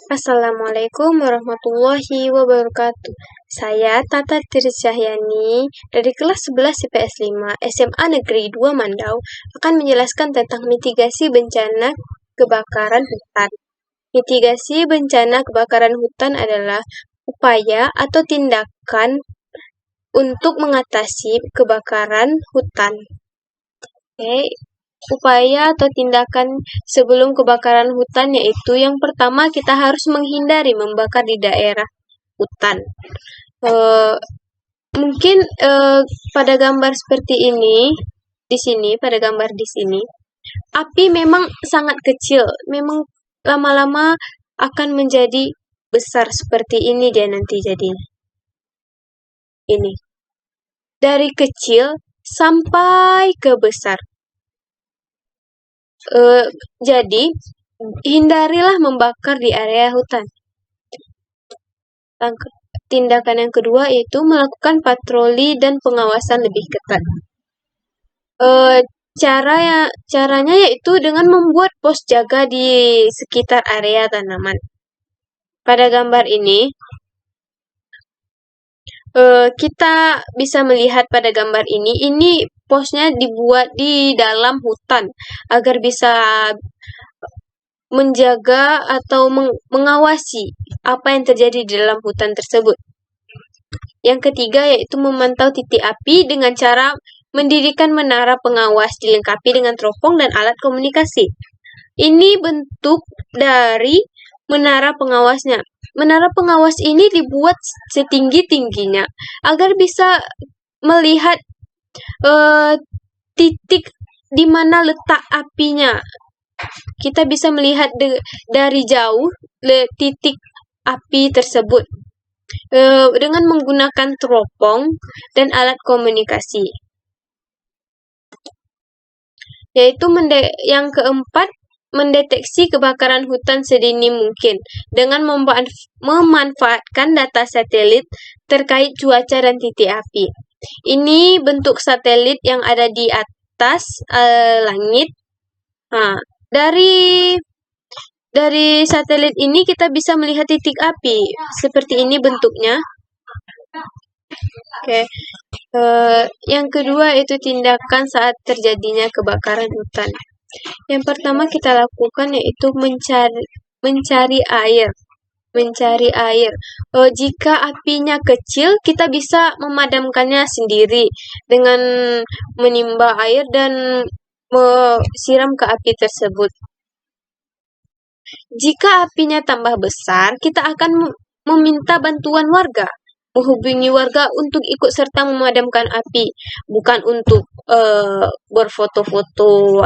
Assalamualaikum warahmatullahi wabarakatuh. Saya Tata Tricahyani dari kelas 11 IPS 5 SMA Negeri 2 Mandau akan menjelaskan tentang mitigasi bencana kebakaran hutan. Mitigasi bencana kebakaran hutan adalah upaya atau tindakan untuk mengatasi kebakaran hutan. Upaya atau tindakan sebelum kebakaran hutan yaitu yang pertama kita harus menghindari membakar di daerah hutan. Mungkin pada gambar seperti ini pada gambar di sini, api memang sangat kecil, memang lama-lama akan menjadi besar seperti ini dia nanti jadinya. Ini. Dari kecil sampai ke besar. Jadi, hindarilah membakar di area hutan. Tindakan yang kedua yaitu melakukan patroli dan pengawasan lebih ketat. Caranya yaitu dengan membuat pos jaga di sekitar area tanaman. Pada gambar ini, kita bisa melihat pada gambar ini posnya dibuat di dalam hutan agar bisa menjaga atau mengawasi apa yang terjadi di dalam hutan tersebut. Yang ketiga yaitu memantau titik api dengan cara mendirikan menara pengawas dilengkapi dengan teropong dan alat komunikasi. Ini bentuk dari menara pengawasnya. Menara pengawas ini dibuat setinggi-tingginya agar bisa melihat titik di mana letak apinya. Kita bisa melihat dari jauh titik api tersebut dengan menggunakan teropong dan alat komunikasi. Yaitu yang keempat, mendeteksi kebakaran hutan sedini mungkin dengan memanfaatkan data satelit terkait cuaca dan titik api. Ini bentuk satelit yang ada di atas langit. Dari satelit ini kita bisa melihat titik api. Seperti ini bentuknya. Yang kedua itu tindakan saat terjadinya kebakaran hutan. Yang pertama kita lakukan yaitu mencari air. Jika apinya kecil, kita bisa memadamkannya sendiri dengan menimba air dan siram ke api tersebut. Jika apinya tambah besar, kita akan meminta bantuan warga, menghubungi warga untuk ikut serta memadamkan api, bukan untuk berfoto-foto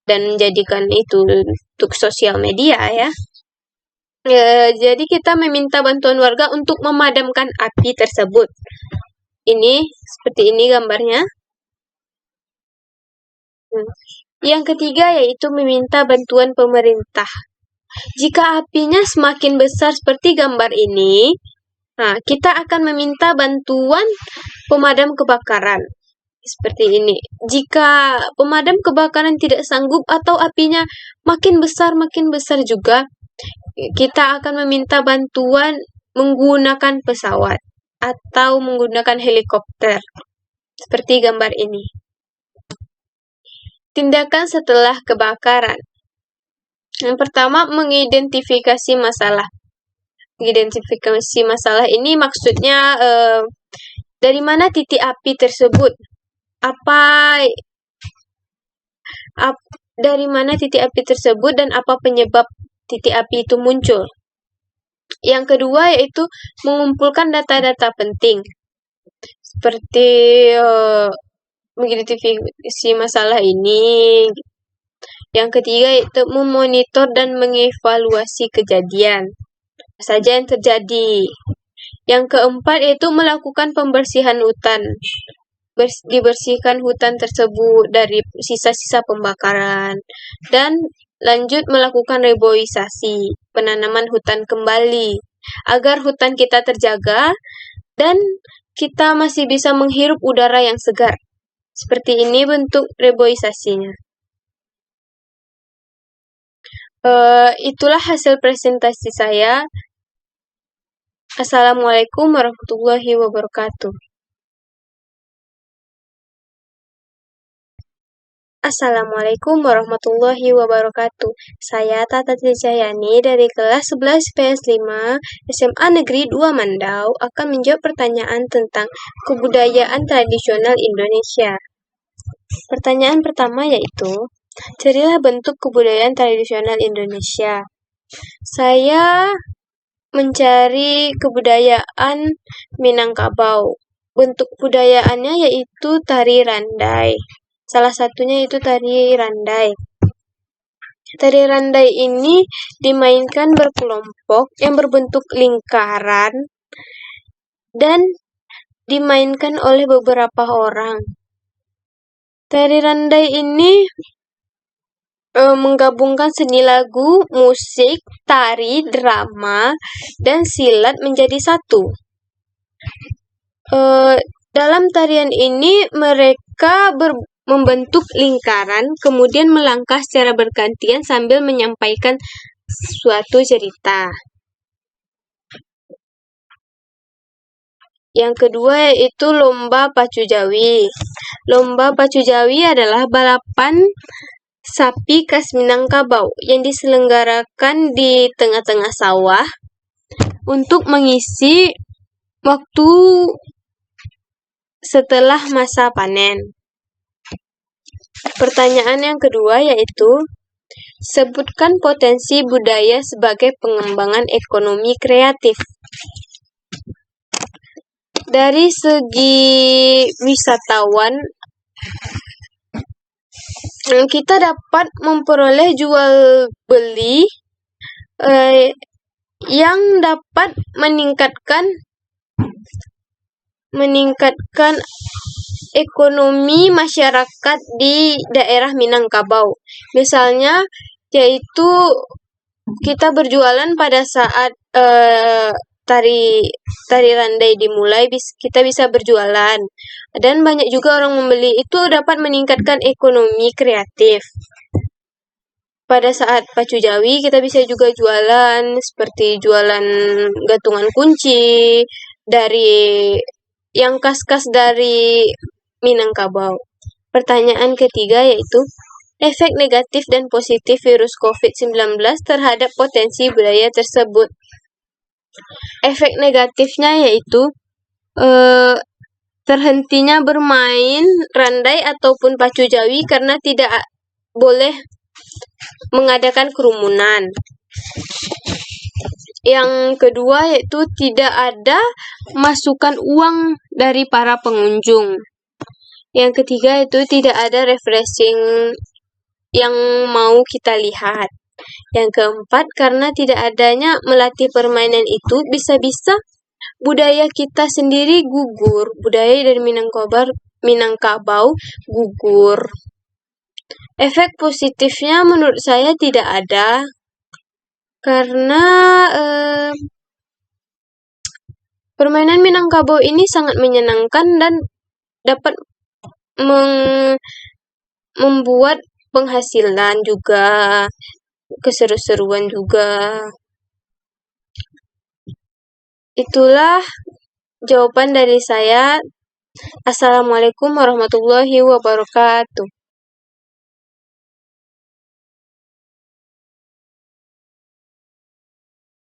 dan menjadikan itu untuk sosial media ya. Jadi kita meminta bantuan warga untuk memadamkan api tersebut. Ini seperti ini gambarnya. Yang ketiga yaitu meminta bantuan pemerintah. Jika apinya semakin besar seperti gambar ini, kita akan meminta bantuan pemadam kebakaran. Seperti ini. Jika pemadam kebakaran tidak sanggup atau apinya makin besar juga, kita akan meminta bantuan menggunakan pesawat atau menggunakan helikopter. Seperti gambar ini. Tindakan setelah kebakaran. Yang pertama, mengidentifikasi masalah. Mengidentifikasi masalah ini maksudnya dari mana titik api tersebut? Dari mana titik api tersebut dan apa penyebab titik api itu muncul? Yang kedua yaitu mengumpulkan data-data penting. Seperti mengidentifikasi masalah ini. Yang ketiga yaitu memonitor dan mengevaluasi kejadian. Apa saja yang terjadi. Yang keempat yaitu melakukan pembersihan hutan. Dibersihkan hutan tersebut dari sisa-sisa pembakaran. Dan lanjut melakukan reboisasi, penanaman hutan kembali. Agar hutan kita terjaga dan kita masih bisa menghirup udara yang segar. Seperti ini bentuk reboisasinya. Itulah hasil presentasi saya. Assalamualaikum warahmatullahi wabarakatuh. Assalamualaikum warahmatullahi wabarakatuh. Saya Tata Trijayani dari kelas 11 PS 5 SMA Negeri 2 Mandau akan menjawab pertanyaan tentang kebudayaan tradisional Indonesia. Pertanyaan pertama yaitu, carilah bentuk kebudayaan tradisional Indonesia. Saya mencari kebudayaan Minangkabau. Bentuk budayaannya yaitu tari randai. Salah satunya itu tari randai. Tari randai ini dimainkan berkelompok yang berbentuk lingkaran dan dimainkan oleh beberapa orang. Tari randai ini menggabungkan seni lagu, musik, tari, drama, dan silat menjadi satu. Dalam tarian ini mereka membentuk lingkaran, kemudian melangkah secara bergantian sambil menyampaikan suatu cerita. Yang kedua yaitu lomba pacu jawi. Lomba pacu jawi adalah balapan sapi khas Minangkabau yang diselenggarakan di tengah-tengah sawah untuk mengisi waktu setelah masa panen. Pertanyaan yang kedua yaitu, sebutkan potensi budaya sebagai pengembangan ekonomi kreatif. Dari segi wisatawan, kita dapat memperoleh jual beli yang dapat meningkatkan ekonomi masyarakat di daerah Minangkabau. Misalnya, yaitu kita berjualan pada saat tari randai dimulai, kita bisa berjualan. Dan banyak juga orang membeli, itu dapat meningkatkan ekonomi kreatif. Pada saat pacu jawi, kita bisa juga jualan, seperti jualan gantungan kunci, dari yang khas-khas dari Minangkabau. Pertanyaan ketiga yaitu, efek negatif dan positif virus COVID-19 terhadap potensi budaya tersebut. Efek negatifnya yaitu terhentinya bermain randai ataupun pacu jawi karena tidak boleh mengadakan kerumunan. Yang kedua yaitu tidak ada masukan uang dari para pengunjung. Yang ketiga itu tidak ada refreshing yang mau kita lihat. Yang keempat, karena tidak adanya melatih permainan itu, bisa-bisa budaya kita sendiri gugur. Budaya dari Minangkabau gugur. Efek positifnya menurut saya tidak ada, karena permainan Minangkabau ini sangat menyenangkan dan dapat membuat penghasilan juga, keseru-seruan juga. Itulah jawaban dari saya. Assalamualaikum warahmatullahi wabarakatuh.